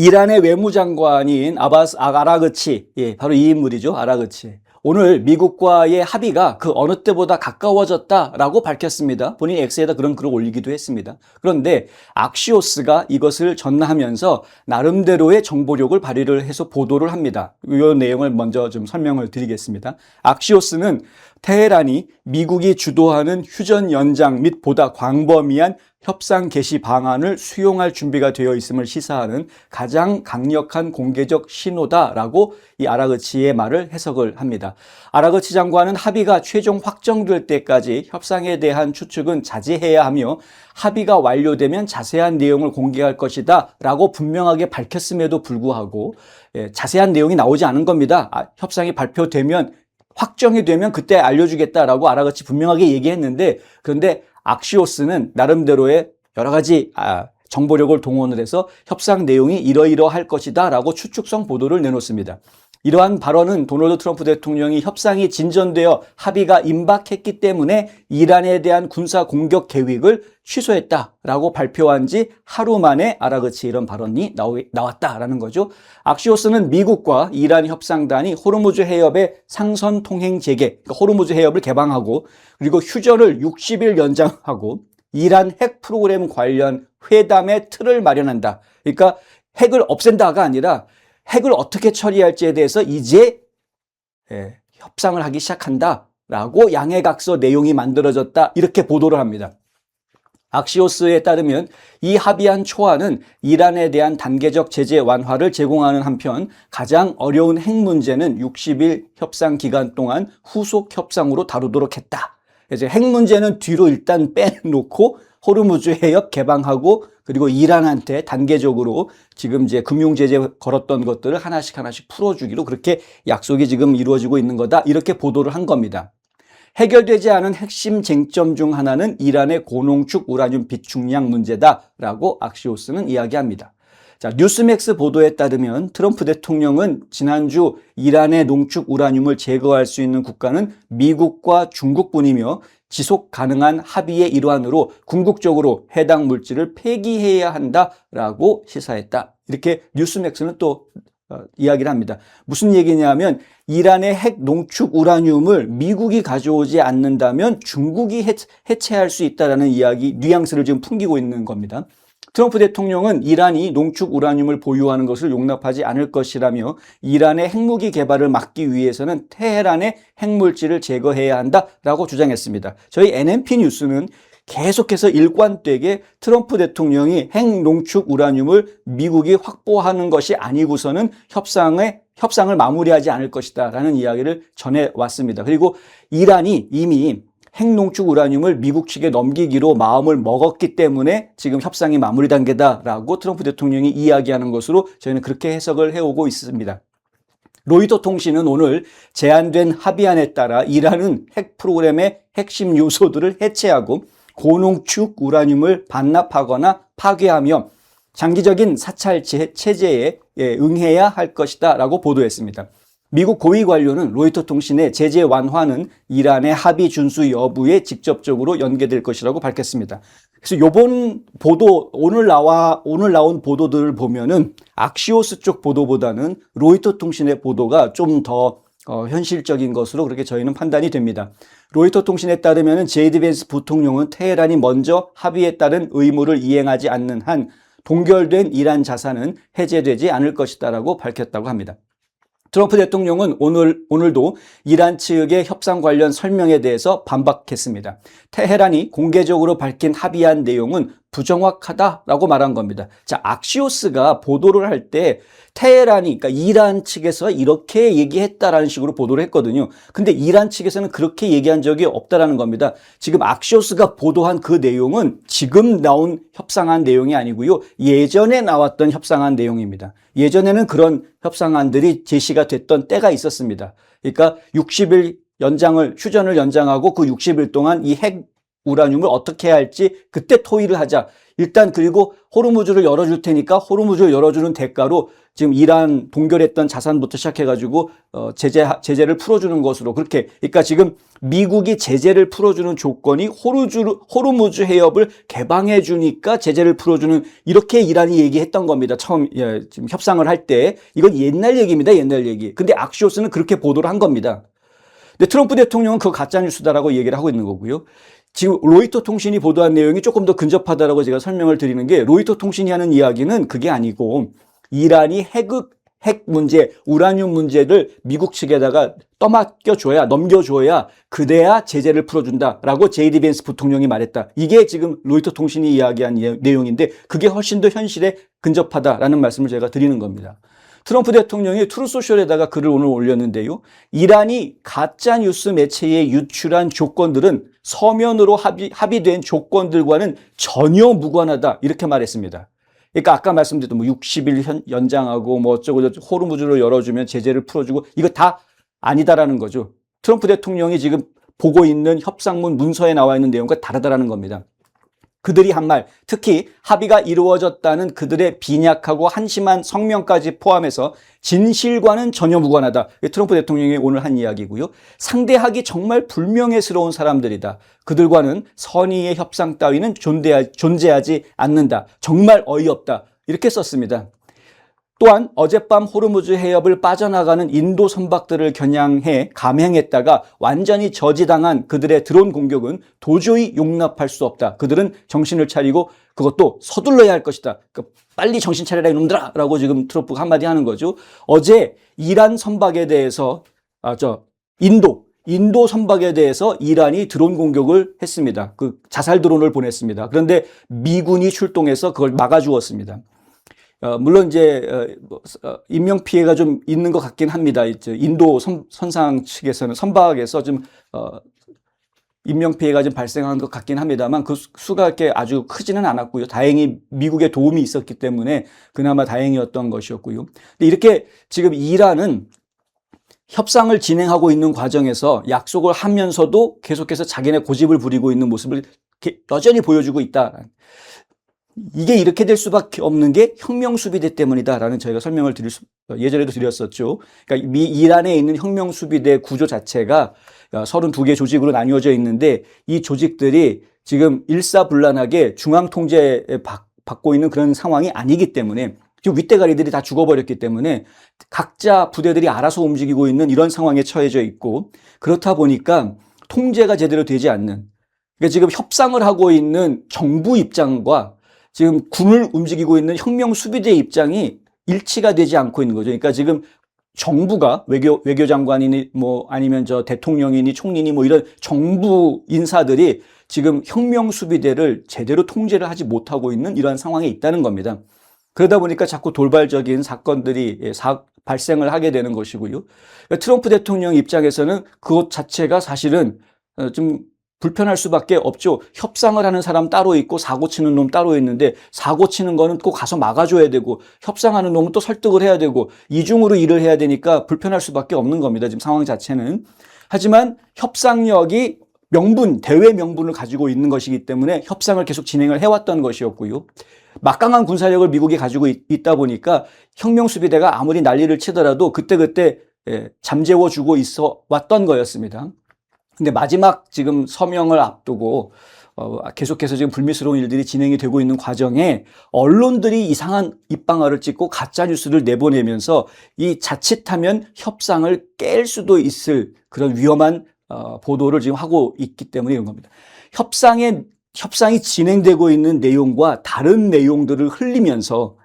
이란의 외무장관인 아바스 아라그치, 바로 이 인물이죠. 아라그치. 오늘 미국과의 합의가 그 어느 때보다 가까워졌다라고 밝혔습니다. 본인 X에다 그런 글을 올리기도 했습니다. 그런데 악시오스가 이것을 전하면서 나름대로의 정보력을 발휘를 해서 보도를 합니다. 이 내용을 먼저 좀 설명을 드리겠습니다. 악시오스는 테헤란이 미국이 주도하는 휴전 연장 및 보다 광범위한 협상 개시 방안을 수용할 준비가 되어 있음을 시사하는 가장 강력한 공개적 신호다라고 이 아라그치의 말을 해석을 합니다. 아라그치 장관은 합의가 최종 확정될 때까지 협상에 대한 추측은 자제해야 하며 합의가 완료되면 자세한 내용을 공개할 것이다 라고 분명하게 밝혔음에도 불구하고 자세한 내용이 나오지 않은 겁니다. 협상이 발표되면 확정이 되면 그때 알려주겠다라고 아라그치 분명하게 얘기했는데, 그런데 악시오스는 나름대로의 여러 가지 정보력을 동원을 해서 협상 내용이 이러이러할 것이다 라고 추측성 보도를 내놓습니다. 이러한 발언은 도널드 트럼프 대통령이 협상이 진전되어 합의가 임박했기 때문에 이란에 대한 군사 공격 계획을 취소했다라고 발표한 지 하루 만에 아라그치 이런 발언이 나왔다라는 거죠. 악시오스는 미국과 이란 협상단이 호르무즈 해협의 상선 통행 재개, 그러니까 호르무즈 해협을 개방하고 그리고 휴전을 60일 연장하고 이란 핵 프로그램 관련 회담의 틀을 마련한다. 그러니까 핵을 없앤다가 아니라 핵을 어떻게 처리할지에 대해서 이제 협상을 하기 시작한다라고 양해각서 내용이 만들어졌다. 이렇게 보도를 합니다. 악시오스에 따르면 이 합의안 초안은 이란에 대한 단계적 제재 완화를 제공하는 한편 가장 어려운 핵 문제는 60일 협상 기간 동안 후속 협상으로 다루도록 했다. 그래서 핵 문제는 뒤로 일단 빼놓고 호르무즈 해협 개방하고 그리고 이란한테 단계적으로 지금 이제 금융 제재 걸었던 것들을 하나씩 풀어주기로 그렇게 약속이 지금 이루어지고 있는 거다. 이렇게 보도를 한 겁니다. 해결되지 않은 핵심 쟁점 중 하나는 이란의 고농축 우라늄 비축량 문제다라고 악시오스는 이야기합니다. 자, 뉴스맥스 보도에 따르면 트럼프 대통령은 지난주 이란의 농축 우라늄을 제거할 수 있는 국가는 미국과 중국뿐이며 지속 가능한 합의의 일환으로 궁극적으로 해당 물질을 폐기해야 한다라고 시사했다. 이렇게 뉴스맥스는 또 이야기를 합니다. 무슨 얘기냐면 이란의 핵 농축 우라늄을 미국이 가져오지 않는다면 중국이 해체할 수 있다라는 이야기, 뉘앙스를 지금 풍기고 있는 겁니다. 트럼프 대통령은 이란이 농축 우라늄을 보유하는 것을 용납하지 않을 것이라며 이란의 핵무기 개발을 막기 위해서는 테헤란의 핵물질을 제거해야 한다라고 주장했습니다. 저희 NNP 뉴스는 계속해서 일관되게 트럼프 대통령이 핵 농축 우라늄을 미국이 확보하는 것이 아니고서는 협상을 마무리하지 않을 것이다라는 이야기를 전해왔습니다. 그리고 이란이 이미 핵 농축 우라늄을 미국 측에 넘기기로 마음을 먹었기 때문에 지금 협상이 마무리 단계다라고 트럼프 대통령이 이야기하는 것으로 저희는 그렇게 해석을 해오고 있습니다. 로이터 통신은 오늘 제안된 합의안에 따라 이란은 핵 프로그램의 핵심 요소들을 해체하고 고농축 우라늄을 반납하거나 파괴하며 장기적인 사찰 체제에 응해야 할 것이다 라고 보도했습니다. 미국 고위 관료는 로이터 통신의 제재 완화는 이란의 합의 준수 여부에 직접적으로 연계될 것이라고 밝혔습니다. 그래서 이번 보도, 오늘 나온 보도들을 보면은 악시오스 쪽 보도보다는 로이터 통신의 보도가 좀 더 현실적인 것으로 그렇게 저희는 판단이 됩니다. 로이터 통신에 따르면 제이디 벤스 부통령은 테헤란이 먼저 합의에 따른 의무를 이행하지 않는 한 동결된 이란 자산은 해제되지 않을 것이다라고 밝혔다고 합니다. 트럼프 대통령은 오늘도 이란 측의 협상 관련 설명에 대해서 반박했습니다. 테헤란이 공개적으로 밝힌 합의한 내용은 부정확하다라고 말한 겁니다. 자, 악시오스가 보도를 할 때 테헤란이, 그러니까 이란 측에서 이렇게 얘기했다라는 식으로 보도를 했거든요. 근데 이란 측에서는 그렇게 얘기한 적이 없다라는 겁니다. 지금 악시오스가 보도한 그 내용은 지금 나온 협상안 내용이 아니고요. 예전에 나왔던 협상안 내용입니다. 예전에는 그런 협상안들이 제시가 됐던 때가 있었습니다. 그러니까 60일 휴전을 연장하고 그 60일 동안 이 핵 우라늄을 어떻게 해야 할지 그때 토의를 하자. 일단 그리고 호르무즈를 열어줄 테니까 호르무즈를 열어주는 대가로 지금 이란 동결했던 자산부터 시작해가지고 제재를 풀어주는 것으로 그렇게 그러니까 지금 미국이 제재를 풀어주는 조건이 호르무즈 해협을 개방해 주니까 제재를 풀어주는 이렇게 이란이 얘기했던 겁니다. 처음 지금 협상을 할 때 이건 옛날 얘기입니다. 옛날 얘기. 근데 악시오스는 그렇게 보도를 한 겁니다. 근데 트럼프 대통령은 그거 가짜 뉴스다라고 얘기를 하고 있는 거고요. 지금 로이터 통신이 보도한 내용이 조금 더 근접하다라고 제가 설명을 드리는 게 로이터 통신이 하는 이야기는 그게 아니고 이란이 핵 문제, 우라늄 문제를 미국 측에다가 넘겨줘야 그래야 제재를 풀어준다라고 제이디 벤스 부통령이 말했다. 이게 지금 로이터 통신이 이야기한 내용인데 그게 훨씬 더 현실에 근접하다라는 말씀을 제가 드리는 겁니다. 트럼프 대통령이 트루소셜에다가 글을 오늘 올렸는데요. 이란이 가짜뉴스 매체에 유출한 조건들은 서면으로 합의된 조건들과는 전혀 무관하다. 이렇게 말했습니다. 그러니까 아까 말씀드렸던 60일 연장하고 어쩌고 호르무즈를 열어주면 제재를 풀어주고 이거 다 아니다라는 거죠. 트럼프 대통령이 지금 보고 있는 협상문 문서에 나와 있는 내용과 다르다라는 겁니다. 그들이 한 말, 특히 합의가 이루어졌다는 그들의 빈약하고 한심한 성명까지 포함해서 진실과는 전혀 무관하다. 트럼프 대통령이 오늘 한 이야기고요. 상대하기 정말 불명예스러운 사람들이다. 그들과는 선의의 협상 따위는 존재하지 않는다. 정말 어이없다. 이렇게 썼습니다. 또한 어젯밤 호르무즈 해협을 빠져나가는 인도 선박들을 겨냥해 감행했다가 완전히 저지당한 그들의 드론 공격은 도저히 용납할 수 없다. 그들은 정신을 차리고 그것도 서둘러야 할 것이다. 그러니까 빨리 정신 차려라 이놈들아 라고 지금 트럼프가 한마디 하는 거죠. 어제 이란 선박에 대해서 인도 선박에 대해서 이란이 드론 공격을 했습니다. 그 자살 드론을 보냈습니다. 그런데 미군이 출동해서 그걸 막아주었습니다. 물론 이제 인명 피해가 좀 있는 것 같긴 합니다. 인도 선상 측에서는 선박에서 좀 인명 피해가 좀 발생한 것 같긴 합니다만 그 수가 이렇게 아주 크지는 않았고요. 다행히 미국의 도움이 있었기 때문에 그나마 다행이었던 것이었고요. 근데 이렇게 지금 이란은 협상을 진행하고 있는 과정에서 약속을 하면서도 계속해서 자기네 고집을 부리고 있는 모습을 여전히 보여주고 있다. 이게 이렇게 될 수밖에 없는 게 혁명수비대 때문이다라는 저희가 설명을 예전에도 드렸었죠. 그러니까 이란에 있는 혁명수비대 구조 자체가 32개 조직으로 나뉘어져 있는데 이 조직들이 지금 일사불란하게 중앙통제 받고 있는 그런 상황이 아니기 때문에 지금 윗대가리들이 다 죽어버렸기 때문에 각자 부대들이 알아서 움직이고 있는 이런 상황에 처해져 있고 그렇다 보니까 통제가 제대로 되지 않는 그러니까 지금 협상을 하고 있는 정부 입장과 지금 군을 움직이고 있는 혁명수비대 입장이 일치가 되지 않고 있는 거죠. 그러니까 지금 정부가 외교장관이니 아니면 대통령이니 총리니 이런 정부 인사들이 지금 혁명수비대를 제대로 통제를 하지 못하고 있는 이러한 상황에 있다는 겁니다. 그러다 보니까 자꾸 돌발적인 사건들이 발생을 하게 되는 것이고요. 그러니까 트럼프 대통령 입장에서는 그것 자체가 사실은 좀 불편할 수밖에 없죠. 협상을 하는 사람 따로 있고 사고 치는 놈 따로 있는데 사고 치는 거는 꼭 가서 막아줘야 되고 협상하는 놈은 또 설득을 해야 되고 이중으로 일을 해야 되니까 불편할 수밖에 없는 겁니다. 지금 상황 자체는. 하지만 협상력이 대외 명분을 가지고 있는 것이기 때문에 협상을 계속 진행을 해왔던 것이었고요. 막강한 군사력을 미국이 가지고 있다 보니까 혁명수비대가 아무리 난리를 치더라도 그때그때 잠재워주고 있어 왔던 거였습니다. 근데 마지막 지금 서명을 앞두고 계속해서 지금 불미스러운 일들이 진행이 되고 있는 과정에 언론들이 이상한 입방아를 찍고 가짜 뉴스를 내보내면서 이 자칫하면 협상을 깰 수도 있을 그런 위험한 보도를 지금 하고 있기 때문에 이런 겁니다. 협상이 진행되고 있는 내용과 다른 내용들을 흘리면서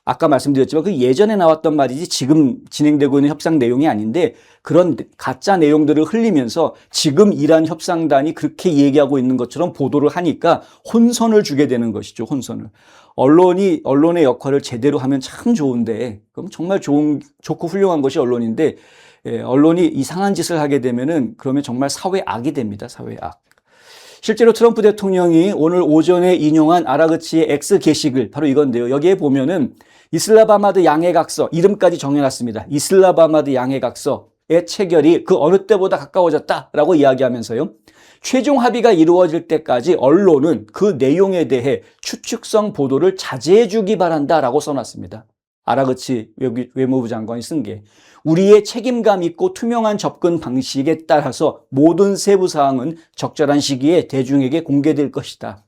아까 말씀드렸지만 그 예전에 나왔던 말이지 지금 진행되고 있는 협상 내용이 아닌데 그런 가짜 내용들을 흘리면서 지금 이란 협상단이 그렇게 얘기하고 있는 것처럼 보도를 하니까 혼선을 주게 되는 것이죠. 혼선을. 언론의 역할을 제대로 하면 참 좋은데 그럼 정말 좋고 훌륭한 것이 언론인데 언론이 이상한 짓을 하게 되면은 그러면 정말 사회악이 됩니다. 사회악. 실제로 트럼프 대통령이 오늘 오전에 인용한 아라그치의 X 게시글 바로 이건데요. 여기에 보면은 이슬라마바드 양해각서 이름까지 정해놨습니다. 이슬라마바드 양해각서의 체결이 그 어느 때보다 가까워졌다라고 이야기하면서요. 최종 합의가 이루어질 때까지 언론은 그 내용에 대해 추측성 보도를 자제해 주기 바란다라고 써놨습니다. 아라그치 외무부 장관이 쓴 게 우리의 책임감 있고 투명한 접근 방식에 따라서 모든 세부 사항은 적절한 시기에 대중에게 공개될 것이다.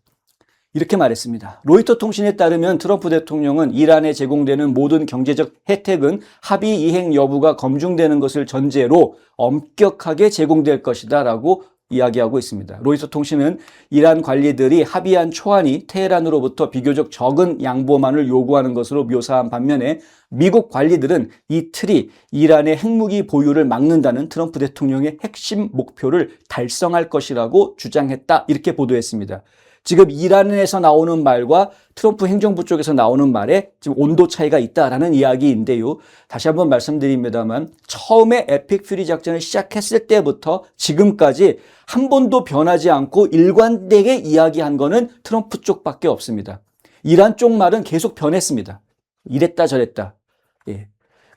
이렇게 말했습니다. 로이터 통신에 따르면 트럼프 대통령은 이란에 제공되는 모든 경제적 혜택은 합의 이행 여부가 검증되는 것을 전제로 엄격하게 제공될 것이다 라고 이야기하고 있습니다. 로이터 통신은 이란 관리들이 합의한 초안이 테헤란으로부터 비교적 적은 양보만을 요구하는 것으로 묘사한 반면에 미국 관리들은 이 틀이 이란의 핵무기 보유를 막는다는 트럼프 대통령의 핵심 목표를 달성할 것이라고 주장했다. 이렇게 보도했습니다. 지금 이란에서 나오는 말과 트럼프 행정부 쪽에서 나오는 말에 지금 온도 차이가 있다라는 이야기인데요. 다시 한번 말씀드립니다만 처음에 에픽 퓨리 작전을 시작했을 때부터 지금까지 한 번도 변하지 않고 일관되게 이야기한 거는 트럼프 쪽밖에 없습니다. 이란 쪽 말은 계속 변했습니다. 이랬다 저랬다. 예.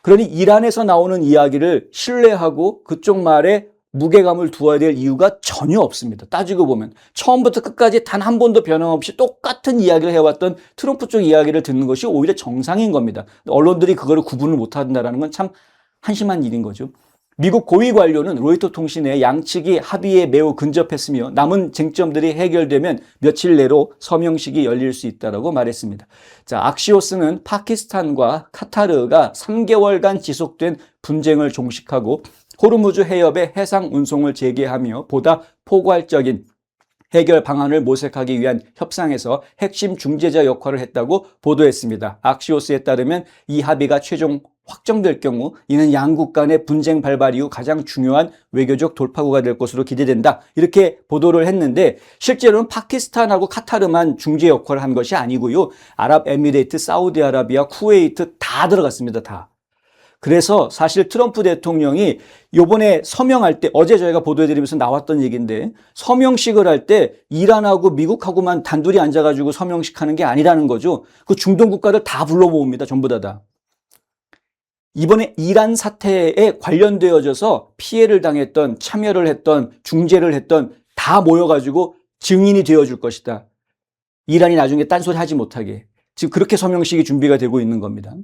그러니 이란에서 나오는 이야기를 신뢰하고 그쪽 말에 무게감을 두어야 될 이유가 전혀 없습니다. 따지고 보면 처음부터 끝까지 단 한 번도 변함없이 똑같은 이야기를 해왔던 트럼프 쪽 이야기를 듣는 것이 오히려 정상인 겁니다. 언론들이 그거를 구분을 못한다는 건 참 한심한 일인 거죠. 미국 고위 관료는 로이터 통신에 양측이 합의에 매우 근접했으며 남은 쟁점들이 해결되면 며칠 내로 서명식이 열릴 수 있다고 말했습니다. 자, 악시오스는 파키스탄과 카타르가 3개월간 지속된 분쟁을 종식하고 호르무즈 해협의 해상 운송을 재개하며 보다 포괄적인 해결 방안을 모색하기 위한 협상에서 핵심 중재자 역할을 했다고 보도했습니다. 악시오스에 따르면 이 합의가 최종 확정될 경우 이는 양국 간의 분쟁 발발 이후 가장 중요한 외교적 돌파구가 될 것으로 기대된다. 이렇게 보도를 했는데 실제로는 파키스탄하고 카타르만 중재 역할을 한 것이 아니고요. 아랍에미레이트, 사우디아라비아, 쿠웨이트 다 들어갔습니다. 다. 그래서 사실 트럼프 대통령이 요번에 서명할 때 어제 저희가 보도해드리면서 나왔던 얘기인데 서명식을 할 때 이란하고 미국하고만 단둘이 앉아가지고 서명식 하는 게 아니라는 거죠. 그 중동 국가를 다 불러 모읍니다. 전부 다. 이번에 이란 사태에 관련되어져서 피해를 당했던 참여를 했던 중재를 했던 다 모여가지고 증인이 되어줄 것이다. 이란이 나중에 딴소리 하지 못하게. 지금 그렇게 서명식이 준비가 되고 있는 겁니다.